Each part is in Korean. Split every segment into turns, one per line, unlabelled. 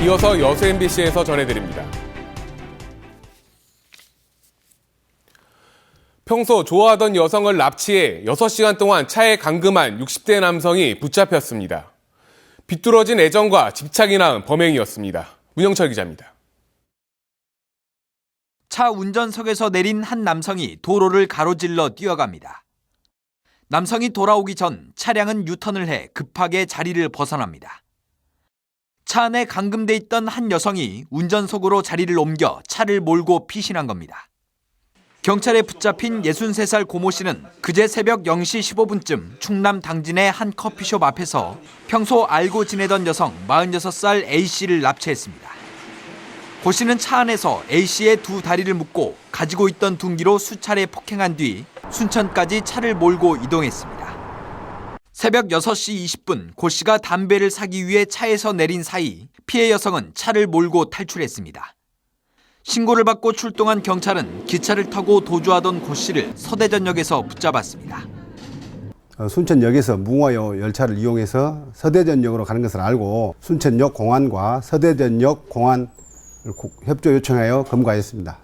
이어서 여수 MBC에서 전해드립니다. 평소 좋아하던 여성을 납치해 6시간 동안 차에 감금한 60대 남성이 붙잡혔습니다. 비뚤어진 애정과 집착이 낳은 범행이었습니다. 문영철 기자입니다.
차 운전석에서 내린 한 남성이 도로를 가로질러 뛰어갑니다. 남성이 돌아오기 전 차량은 유턴을 해 급하게 자리를 벗어납니다. 차 안에 감금돼 있던 한 여성이 운전석으로 자리를 옮겨 차를 몰고 피신한 겁니다. 경찰에 붙잡힌 63살 고모 씨는 그제 새벽 0시 15분쯤 충남 당진의 한 커피숍 앞에서 평소 알고 지내던 여성 46살 A씨를 납치했습니다. 고 씨는 차 안에서 A씨의 두 다리를 묶고 가지고 있던 둔기로 수차례 폭행한 뒤 순천까지 차를 몰고 이동했습니다. 새벽 6시 20분 고 씨가 담배를 사기 위해 차에서 내린 사이 피해 여성은 차를 몰고 탈출했습니다. 신고를 받고 출동한 경찰은 기차를 타고 도주하던 고 씨를 서대전역에서 붙잡았습니다.
순천역에서 무궁화 열차를 이용해서 서대전역으로 가는 것을 알고 순천역 공안과 서대전역 공안 협조 요청하여 검거하였습니다.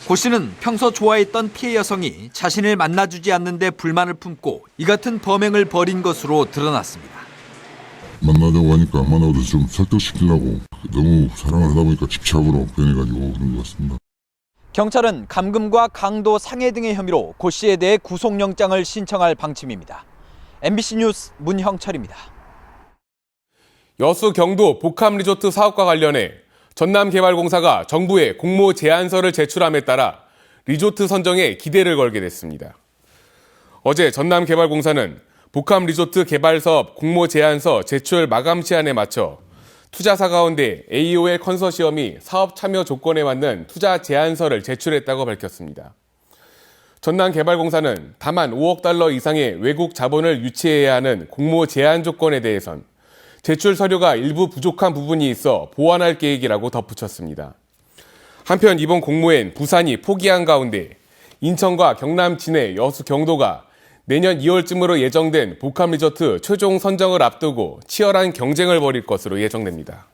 고 씨는 평소 좋아했던 피해 여성이 자신을 만나주지 않는데 불만을 품고 이 같은 범행을 벌인 것으로 드러났습니다.
만나자고 하니까 안 만나고 좀 설득시키려고 너무 사랑을 하다 보니까 집착으로 변해가지고 그런 것 같습니다.
경찰은 감금과 강도 상해 등의 혐의로 고 씨에 대해 구속영장을 신청할 방침입니다. MBC 뉴스 문형철입니다.
여수 경도 복합리조트 사업과 관련해 전남개발공사가 정부에 공모 제안서를 제출함에 따라 리조트 선정에 기대를 걸게 됐습니다. 어제 전남개발공사는 복합리조트 개발사업 공모 제안서 제출 마감 시한에 맞춰 투자사 가운데 AOL 컨소시엄이 사업 참여 조건에 맞는 투자 제안서를 제출했다고 밝혔습니다. 전남개발공사는 다만 5억 달러 이상의 외국 자본을 유치해야 하는 공모 제안 조건에 대해선 제출 서류가 일부 부족한 부분이 있어 보완할 계획이라고 덧붙였습니다. 한편 이번 공모엔 부산이 포기한 가운데 인천과 경남, 진해, 여수, 경도가 내년 2월쯤으로 예정된 복합리조트 최종 선정을 앞두고 치열한 경쟁을 벌일 것으로 예정됩니다.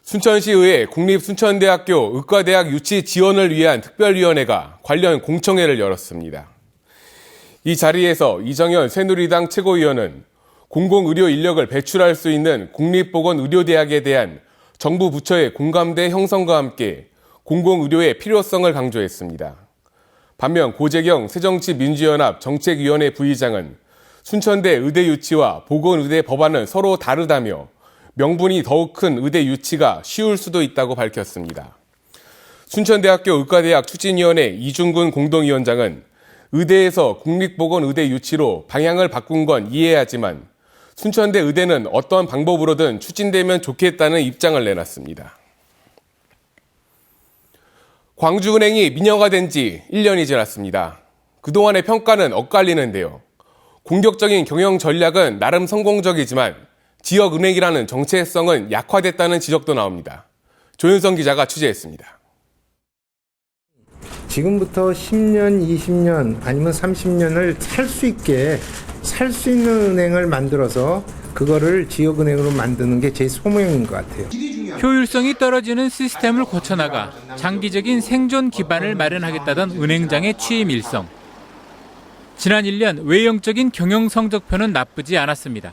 순천시의회 국립순천대학교 의과대학 유치 지원을 위한 특별위원회가 관련 공청회를 열었습니다. 이 자리에서 이정현 새누리당 최고위원은 공공의료 인력을 배출할 수 있는 국립보건의료대학에 대한 정부 부처의 공감대 형성과 함께 공공의료의 필요성을 강조했습니다. 반면 고재경 새정치민주연합 정책위원회 부의장은 순천대 의대 유치와 보건의대 법안은 서로 다르다며 명분이 더욱 큰 의대 유치가 쉬울 수도 있다고 밝혔습니다. 순천대학교 의과대학 추진위원회 이중근 공동위원장은 의대에서 국립보건의대 유치로 방향을 바꾼 건 이해하지만 순천대 의대는 어떤 방법으로든 추진되면 좋겠다는 입장을 내놨습니다. 광주은행이 민영화 된 지 1년이 지났습니다. 그동안의 평가는 엇갈리는데요. 공격적인 경영 전략은 나름 성공적이지만 지역은행이라는 정체성은 약화됐다는 지적도 나옵니다. 조윤성 기자가 취재했습니다.
지금부터 10년, 20년 아니면 30년을 살 수 있는 은행을 만들어서 그거를 지역은행으로 만드는 게 제 소명인 것 같아요.
효율성이 떨어지는 시스템을 고쳐나가 장기적인 생존 기반을 마련하겠다던 은행장의 취임 일성. 지난 1년 외형적인 경영 성적표는 나쁘지 않았습니다.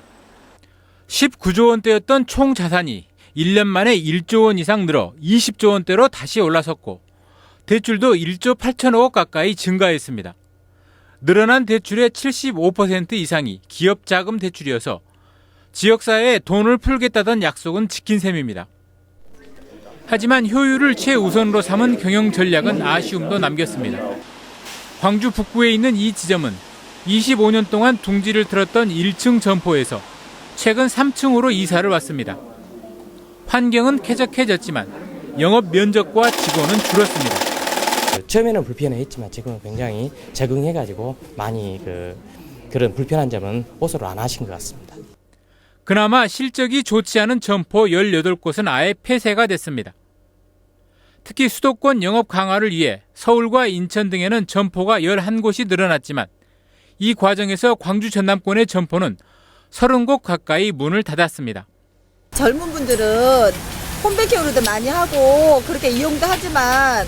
19조 원대였던 총 자산이 1년 만에 1조 원 이상 늘어 20조 원대로 다시 올라섰고 대출도 1조 8천억 가까이 증가했습니다. 늘어난 대출의 75% 이상이 기업 자금 대출이어서 지역사회에 돈을 풀겠다던 약속은 지킨 셈입니다. 하지만 효율을 최우선으로 삼은 경영 전략은 아쉬움도 남겼습니다. 광주 북부에 있는 이 지점은 25년 동안 둥지를 틀었던 1층 점포에서 최근 3층으로 이사를 왔습니다. 환경은 쾌적해졌지만 영업 면적과 직원은 줄었습니다.
처음에는 불편했지만 지금은 굉장히 적응해가지고 많이 그런 불편한 점은 호소를 안 하신 것 같습니다.
그나마 실적이 좋지 않은 점포 18곳은 아예 폐쇄가 됐습니다. 특히 수도권 영업 강화를 위해 서울과 인천 등에는 점포가 11곳이 늘어났지만 이 과정에서 광주 전남권의 점포는 30곳 가까이 문을 닫았습니다.
젊은 분들은 홈뱅킹으로도 많이 하고 그렇게 이용도 하지만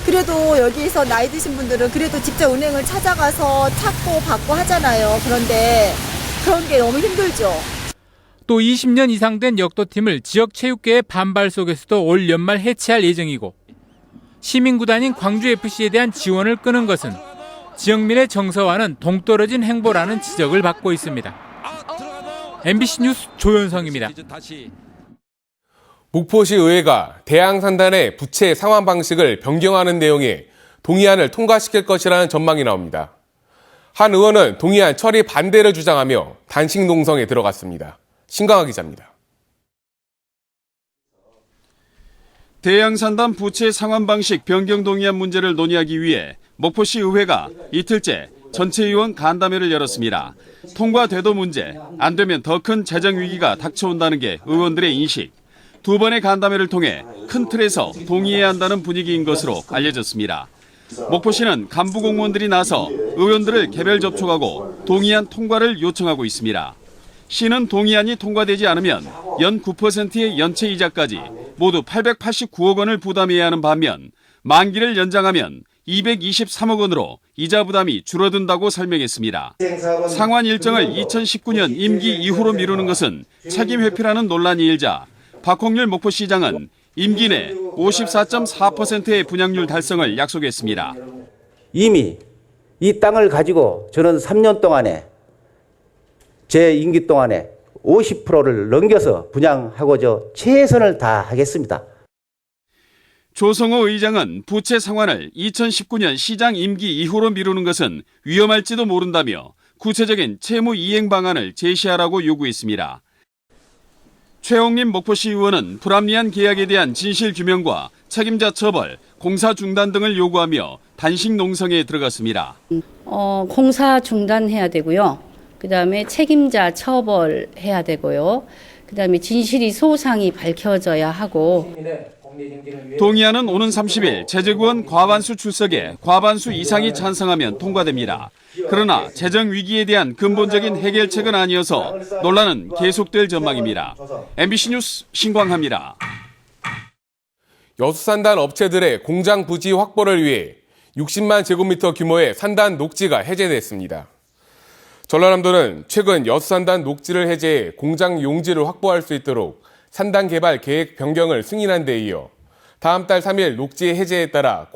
그래도 여기서 나이 드신 분들은 그래도 직접 은행을 찾아가서 찾고 받고 하잖아요. 그런데 그런 게 너무 힘들죠.
또 20년 이상 된 역도팀을 지역체육계의 반발 속에서도 올 연말 해체할 예정이고 시민구단인 광주FC에 대한 지원을 끄는 것은 지역민의 정서와는 동떨어진 행보라는 지적을 받고 있습니다. MBC 뉴스 조현성입니다.
목포시 의회가 대양산단의 부채 상환 방식을 변경하는 내용의 동의안을 통과시킬 것이라는 전망이 나옵니다. 한 의원은 동의안 처리 반대를 주장하며 단식 농성에 들어갔습니다. 신강하 기자입니다.
대양산단 부채 상환 방식 변경 동의안 문제를 논의하기 위해 목포시 의회가 이틀째 전체 의원 간담회를 열었습니다. 통과돼도 문제, 안 되면 더 큰 재정 위기가 닥쳐온다는 게 의원들의 인식. 두 번의 간담회를 통해 큰 틀에서 동의해야 한다는 분위기인 것으로 알려졌습니다. 목포시는 간부 공무원들이 나서 의원들을 개별 접촉하고 동의안 통과를 요청하고 있습니다. 시는 동의안이 통과되지 않으면 연 9%의 연체 이자까지 모두 889억 원을 부담해야 하는 반면 만기를 연장하면 223억 원으로 이자 부담이 줄어든다고 설명했습니다. 상환 일정을 2019년 임기 이후로 미루는 것은 책임 회피라는 논란이 일자 박홍률 목포시장은 임기 내 54.4%의 분양률 달성을 약속했습니다.
이미 이 땅을 가지고 저는 3년 동안에 제 임기 동안에 50%를 넘겨서 분양하고자 최선을 다하겠습니다.
조성호 의장은 부채 상환을 2019년 시장 임기 이후로 미루는 것은 위험할지도 모른다며 구체적인 채무 이행 방안을 제시하라고 요구했습니다. 최홍림 목포시 의원은 불합리한 계약에 대한 진실 규명과 책임자 처벌, 공사 중단 등을 요구하며 단식 농성에 들어갔습니다.
공사 중단해야 되고요. 그다음에 책임자 처벌해야 되고요. 그다음에 진실이 소상히 밝혀져야 하고.
동의안은 오는 30일 재재구원 과반수 출석에 과반수 이상이 찬성하면 통과됩니다. 그러나 재정 위기에 대한 근본적인 해결책은 아니어서 논란은 계속될 전망입니다. MBC 뉴스 신광하입니다.
여수산단 업체들의 공장 부지 확보를 위해 60만 제곱미터 규모의 산단 녹지가 해제됐습니다. 전라남도는 최근 여수산단 녹지를 해제해 공장 용지를 확보할 수 있도록 산단 개발 계획 변경을 승인한 데 이어 다음 달 3일 녹지 해제에 따라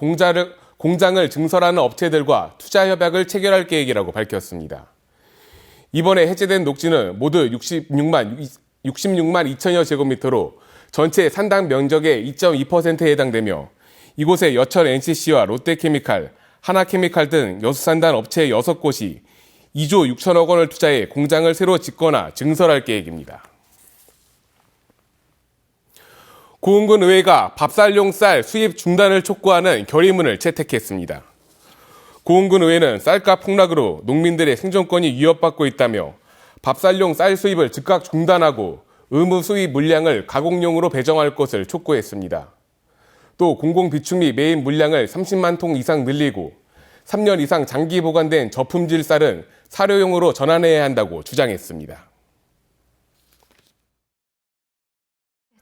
공장을 증설하는 업체들과 투자 협약을 체결할 계획이라고 밝혔습니다. 이번에 해제된 녹지는 모두 66만 2천여 제곱미터로 전체 산단 면적의 2.2%에 해당되며 이곳에 여철 NCC와 롯데케미칼, 하나케미칼 등 여수산단 업체 6곳이 2조 6천억 원을 투자해 공장을 새로 짓거나 증설할 계획입니다. 고흥군 의회가 밥쌀용 쌀 수입 중단을 촉구하는 결의문을 채택했습니다. 고흥군 의회는 쌀값 폭락으로 농민들의 생존권이 위협받고 있다며 밥쌀용 쌀 수입을 즉각 중단하고 의무 수입 물량을 가공용으로 배정할 것을 촉구했습니다. 또 공공비축미 매입 물량을 30만 통 이상 늘리고 3년 이상 장기 보관된 저품질 쌀은 사료용으로 전환해야 한다고 주장했습니다.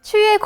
추위에